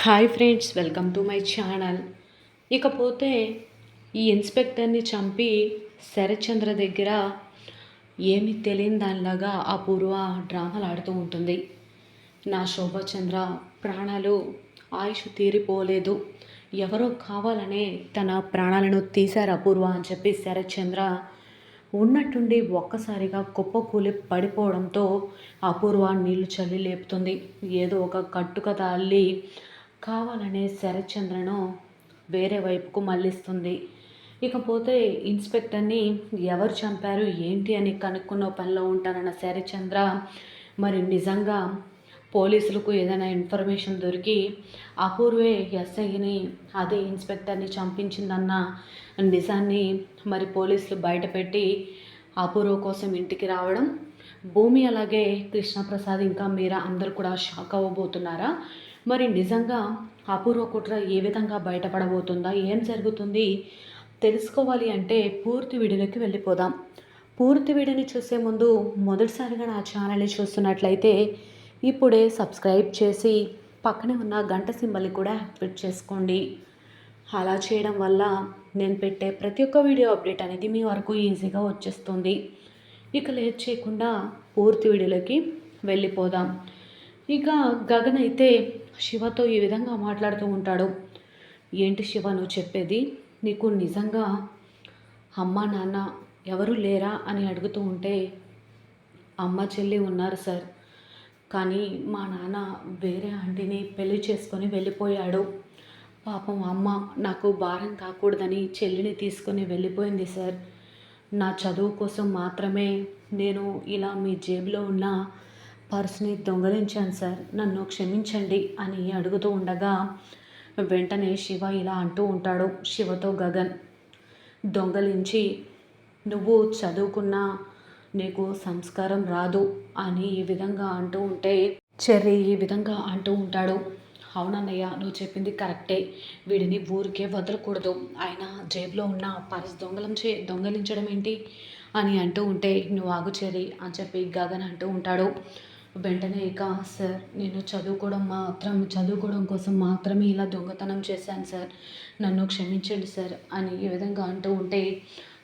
Hi friends, welcome to my channel. ఇకపోతే ఈ ఇన్స్పెక్టర్ని చంపి శరత్చంద్ర దగ్గర ఏమీ తెలియని దానిలాగా అపూర్వ డ్రామాలు ఆడుతూ ఉంటుంది. నా శోభచంద్ర ప్రాణాలు ఆయుష్ తీరిపోలేదు, ఎవరో కావాలనే తన ప్రాణాలను తీశారు అపూర్వ అని చెప్పి శరత్చంద్ర ఉన్నట్టుండి ఒక్కసారిగా కుప్పకూలి పడిపోవడంతో అపూర్వ నీళ్లు చల్లి లేపుతుంది. ఏదో ఒక కట్టుకథ అల్లి కావాలనే శరత్చంద్రను వేరే వైపుకు మళ్ళిస్తుంది. ఇకపోతే ఇన్స్పెక్టర్ని ఎవరు చంపారు ఏంటి అని కనుక్కున్న పనిలో ఉంటానన్న శరత్చంద్ర మరి నిజంగా పోలీసులకు ఏదైనా ఇన్ఫర్మేషన్ దొరికి అపూర్వే ఎస్ఐని అదే ఇన్స్పెక్టర్ని చంపించిందన్న నిజాన్ని మరి పోలీసులు బయటపెట్టి అపూర్వ కోసం ఇంటికి రావడం, భూమి అలాగే కృష్ణప్రసాద్ ఇంకా మీరా అందరూ కూడా షాక్ అవ్వబోతున్నారా? మరి నిజంగా అపూర్వ కుట్ర ఏ విధంగా బయటపడబోతుందా, ఏం జరుగుతుంది తెలుసుకోవాలి అంటే పూర్తి వీడియోలోకి వెళ్ళిపోదాం. పూర్తి వీడియోని చూసే ముందు మొదటిసారిగా నా ఛానల్ని చూస్తున్నట్లయితే ఇప్పుడే సబ్స్క్రైబ్ చేసి పక్కనే ఉన్న గంట సింబల్ని కూడా యాక్టివేట్ చేసుకోండి. అలా చేయడం వల్ల నేను పెట్టే ప్రతి ఒక్క వీడియో అప్డేట్ అనేది మీ వరకు ఈజీగా వచ్చేస్తుంది. ఇక లేట్ చేయకుండా పూర్తి వీడియోలోకి వెళ్ళిపోదాం. ఇక గగన్ అయితే శివతో ఈ విధంగా మాట్లాడుతూ ఉంటాడు. ఏంటి శివ నువ్వు చెప్పేది? నీకు నిజంగా అమ్మ నాన్న ఎవరు లేరా అని అడుగుతూ ఉంటే, అమ్మ చెల్లి ఉన్నారు సార్, కానీ మా నాన్న వేరే ఆంటీని పెళ్లి చేసుకొని వెళ్ళిపోయాడు. పాపం అమ్మ నాకు భారం కాకూడదని చెల్లిని తీసుకొని వెళ్ళిపోయింది సార్. నా చదువు కోసం మాత్రమే నేను ఇలా మీ జేబులో ఉన్న పర్స్ని దొంగలించాను సార్, నన్ను క్షమించండి అని అడుగుతూ ఉండగా వెంటనే శివ ఇలా అంటూ ఉంటాడు శివతో గగన్, దొంగలించి నువ్వు చదువుకున్నా నీకు సంస్కారం రాదు అని ఈ విధంగా అంటూ ఉంటే చెర్రీ ఈ విధంగా అంటూ ఉంటాడు. అవునన్నయ్య, నువ్వు చెప్పింది కరెక్టే, వీడిని ఊరికే వదలకూడదు, ఆయన జేబులో ఉన్న పర్స్ దొంగలించడం ఏంటి అని అంటూ ఉంటే, నువ్వు ఆగు చెర్రీ అని చెప్పి గగన్ అంటూ ఉంటాడు. వెంటనే ఇక సార్ నేను చదువుకోవడం కోసం మాత్రమే ఇలా దొంగతనం చేశాను సార్, నన్ను క్షమించండి సార్ అని ఈ విధంగా అంటూ ఉంటే,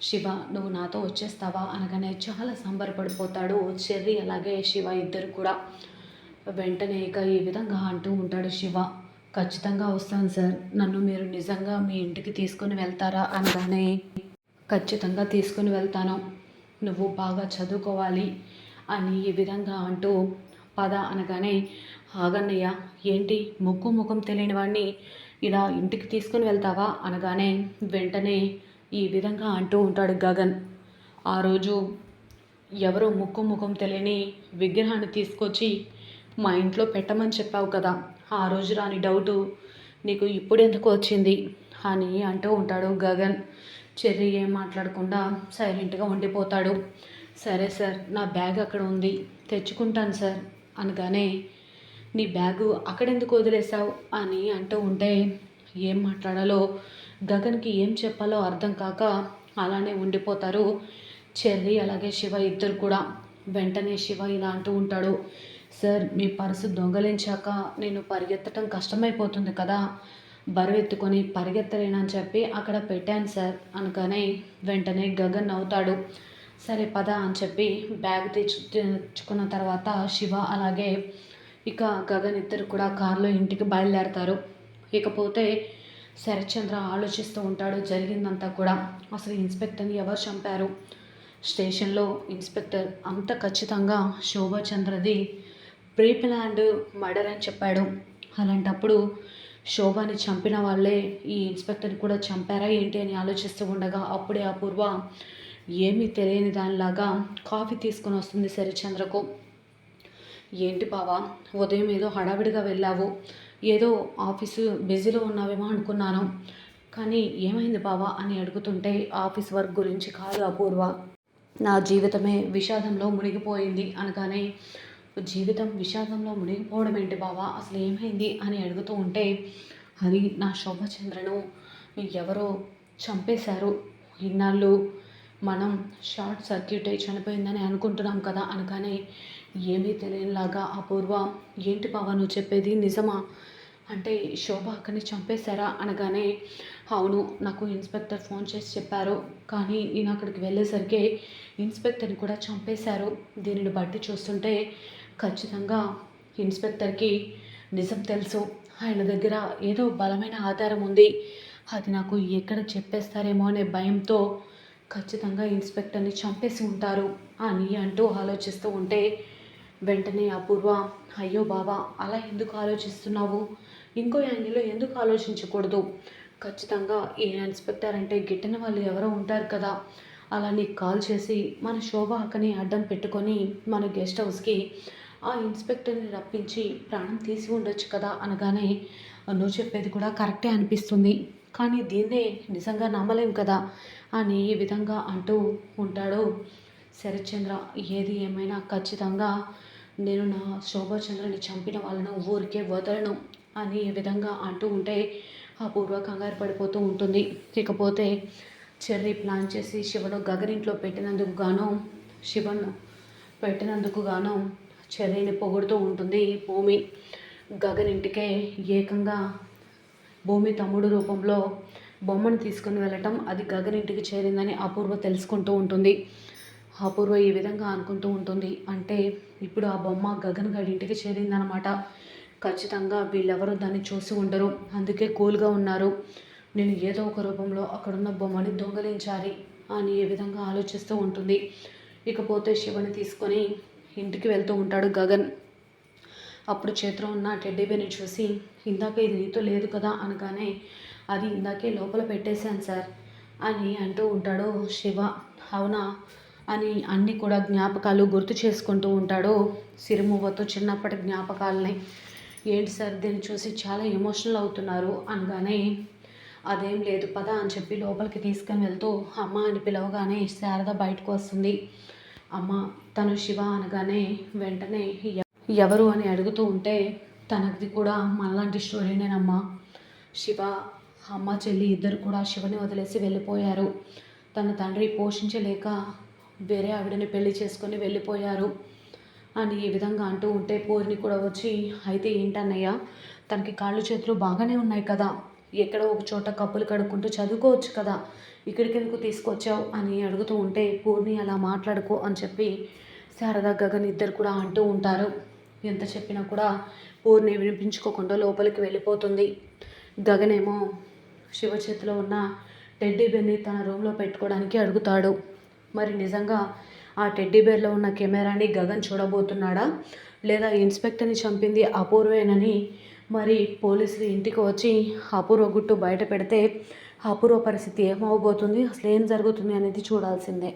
శివ నువ్వు నాతో వచ్చేస్తావా అనగానే చాలా సంబరపడిపోతాడు చెర్రీ అలాగే శివ ఇద్దరు కూడా. వెంటనే ఇక ఈ విధంగా అంటూ ఉంటాడు శివ, ఖచ్చితంగా వస్తాను సార్, నన్ను మీరు నిజంగా మీ ఇంటికి తీసుకొని వెళ్తారా అనగానే ఖచ్చితంగా తీసుకొని వెళ్తాను, నువ్వు బాగా చదువుకోవాలి అని ఈ విధంగా అంటూ పద అనగానే, ఆగన్నయ్య ఏంటి ముఖం తెలియని వాడిని ఇలా ఇంటికి తీసుకొని వెళ్తావా అనగానే వెంటనే ఈ విధంగా అంటూ ఉంటాడు గగన్, ఆ రోజు ఎవరో ముఖం తెలియని విగ్రహాన్ని తీసుకొచ్చి మా ఇంట్లో పెట్టమని చెప్పావు కదా, ఆ రోజు రాని డౌటు నీకు ఇప్పుడు ఎందుకు వచ్చింది అని అంటూ ఉంటాడు గగన్. చెర్రీ ఏం మాట్లాడకుండా సైలెంట్గా ఉండిపోతాడు. సరే సార్, నా బ్యాగ్ అక్కడ ఉంది, తెచ్చుకుంటాను సార్ అనగానే, నీ బ్యాగు అక్కడెందుకు వదిలేసావు అని అంటూ ఉంటే ఏం మాట్లాడాలో గగన్కి ఏం చెప్పాలో అర్థం కాక అలానే ఉండిపోతారు చెర్రీ అలాగే శివ ఇద్దరు కూడా. వెంటనే శివ ఇలా అంటూ ఉంటాడు, సార్ మీ పర్సు దొంగలించాక నేను పరిగెత్తడం కష్టమైపోతుంది కదా, బరువు ఎత్తుకొని పరిగెత్తలేనని చెప్పి అక్కడ పెట్టాను సార్ అనగానే వెంటనే గగన్ నవ్వుతాడు. సరే పద అని చెప్పి బ్యాగ్ తెచ్చుకున్న తర్వాత శివ అలాగే ఇక గగన్ ఇద్దరు కూడా కారులో ఇంటికి బయలుదేరతారు. ఇకపోతే శరత్చంద్ర ఆలోచిస్తూ ఉంటాడు జరిగిందంతా కూడా. అసలు ఇన్స్పెక్టర్ని ఎవరు చంపారు? స్టేషన్లో ఇన్స్పెక్టర్ అంత ఖచ్చితంగా శోభచంద్రది ప్రీ ప్లాన్డ్ మర్డర్ అని చెప్పాడు. అలాంటప్పుడు శోభని చంపిన వాళ్ళే ఈ ఇన్స్పెక్టర్ని కూడా చంపారా ఏంటి అని ఆలోచిస్తూ ఉండగా అప్పుడే అపూర్వ ఏమీ తెలియని దానిలాగా కాఫీ తీసుకొని వస్తుంది శరత్చంద్రకు. ఏంటి బావా, ఉదయం ఏదో హడావిడిగా వెళ్ళావు, ఏదో ఆఫీసు బిజీలో ఉన్నావేమో అనుకున్నాను, కానీ ఏమైంది బావా అని అడుగుతుంటే, ఆఫీస్ వర్క్ గురించి కాదు అపూర్వ, నా జీవితమే విషాదంలో మునిగిపోయింది అనగానే, జీవితం విషాదంలో మునిగిపోవడం ఏంటి బావా, అసలు ఏమైంది అని అడుగుతూ ఉంటే, అది నా శోభచంద్రను ఎవరో చంపేశారు, ఇన్నాళ్ళు మనం షార్ట్ సర్క్యూట్ అయి చనిపోయిందని అనుకుంటున్నాం కదా అనగానే ఏమీ తెలియనిలాగా అపూర్వ, ఏంటి బావా నువ్వు చెప్పేది నిజమా అంటే శోభ అక్కని చంపేశారా అనగానే, అవును నాకు ఇన్స్పెక్టర్ ఫోన్ చేసి చెప్పారు. కానీ నేను అక్కడికి వెళ్ళేసరికి ఇన్స్పెక్టర్ని కూడా చంపేశారు. దీనిని బట్టి చూస్తుంటే ఖచ్చితంగా ఇన్స్పెక్టర్కి నిజం తెలుసు. ఆయన దగ్గర ఏదో బలమైన ఆధారం ఉంది. అది నాకు ఎక్కడ చెప్పేస్తారేమో అనే భయంతో ఖచ్చితంగా ఇన్స్పెక్టర్ని చంపేసి ఉంటారు అని అంటూ ఆలోచిస్తూ ఉంటే వెంటనే అపూర్వ, అయ్యో బావా అలా ఎందుకు ఆలోచిస్తున్నావు? ఇంకో యాంగిల్లో ఎందుకు ఆలోచించకూడదు? ఖచ్చితంగా ఈ ఇన్స్పెక్టర్ అంటే గిట్టిన వాళ్ళు ఎవరో ఉంటారు కదా, అలా నీకు కాల్ చేసి మన శోభ అక్కని అడ్డం పెట్టుకొని మన గెస్ట్ హౌస్కి ఆ ఇన్స్పెక్టర్ని రప్పించి ప్రాణం తీసి ఉండొచ్చు కదా అనగానే, నువ్వు చెప్పేది కూడా కరెక్టే అనిపిస్తుంది, కానీ దీన్నే నిజంగా నమ్మలేం కదా అని ఈ విధంగా అంటూ ఉంటాడు శరత్చంద్ర. ఏది ఏమైనా ఖచ్చితంగా నేను నా శోభాచంద్రని చంపిన వాళ్ళను ఊరికే వదలను అని ఈ విధంగా అంటూ ఉంటే అపూర్వ కంగారు పడిపోతూ ఉంటుంది. ఇకపోతే చెర్రీ ప్లాన్ చేసి శివను గగనింట్లో పెట్టినందుకు గాను చెర్రీని పొగుడుతూ ఉంటుంది భూమి. గగనింటికే ఏకంగా భూమి తమ్ముడు రూపంలో బొమ్మను తీసుకుని వెళ్ళటం, అది గగనింటికి చేరిందని అపూర్వ తెలుసుకుంటూ ఉంటుంది. అపూర్వ ఈ విధంగా అనుకుంటూ ఉంటుంది, అంటే ఇప్పుడు ఆ బొమ్మ గగన్ గారి ఇంటికి చేరిందనమాట. ఖచ్చితంగా వీళ్ళెవరూ దాన్ని చూసి ఉండరు, అందుకే కూల్గా ఉన్నారు. నేను ఏదో ఒక రూపంలో అక్కడున్న బొమ్మని దొంగలించాలి అని ఏ విధంగా ఆలోచిస్తూ ఉంటుంది. ఇకపోతే శివని తీసుకొని ఇంటికి వెళ్తూ ఉంటాడు గగన్. అప్పుడు చేతిలో ఉన్న టెడ్డీబేర్ని చూసి, ఇందాక ఇది నీతో లేదు కదా అనగానే, అది ఇందాకే లోపల పెట్టేశాను సార్ అని అంటూ ఉంటాడు శివ. అవునా అని అన్నీ కూడా జ్ఞాపకాలు గుర్తు చేసుకుంటూ ఉంటాడు సిరిమువ్వతో చిన్నప్పటి జ్ఞాపకాలని. ఏంటి సార్ దీన్ని చూసి చాలా ఎమోషనల్ అవుతున్నారు అనగానే, అదేం లేదు పద అని చెప్పి లోపలికి తీసుకొని వెళ్తూ అమ్మ అని పిలవగానే శారద బయటకు వస్తుంది. అమ్మ తను శివ అనగానే వెంటనే ఎవరు అని అడుగుతూ ఉంటే, తనది కూడా మనలాంటి స్టోరీనేనమ్మా. శివ అమ్మ చెల్లి ఇద్దరు కూడా శివని వదిలేసి వెళ్ళిపోయారు. తన తండ్రి పోషించలేక వేరే ఆవిడని పెళ్లి చేసుకొని వెళ్ళిపోయారు అని ఈ విధంగా అంటూ ఉంటే పూర్ణి కూడా వచ్చి, అయితే ఏంటన్నయ్య తనకి కాళ్ళు చేతులు బాగానే ఉన్నాయి కదా, ఎక్కడో ఒక చోట కప్పులు కడుక్కుంటూ చదువుకోవచ్చు కదా, ఇక్కడికి ఎందుకు తీసుకొచ్చావు అని అడుగుతూ ఉంటే, పూర్ణి అలా మాట్లాడుకో అని చెప్పి శారద గగన్ ఇద్దరు కూడా అంటూ ఉంటారు. ఎంత చెప్పినా కూడా పూర్ణి వినిపించుకోకుండా లోపలికి వెళ్ళిపోతుంది. గగనేమో శివ చేతిలో ఉన్న టెడ్డీబేర్ని తన రూమ్లో పెట్టుకోవడానికి అడుగుతాడు. మరి నిజంగా ఆ టెడ్డీబేర్లో ఉన్న కెమెరాని గగన్ చూడబోతున్నాడా, లేదా ఇన్స్పెక్టర్ని చంపింది అపూర్వేనని మరి పోలీసులు ఇంటికి వచ్చి అపూర్వ గుట్టు బయట పెడితే అపూర్వ పరిస్థితి ఏమవబోతుంది, అసలు ఏం జరుగుతుంది అనేది చూడాల్సిందే.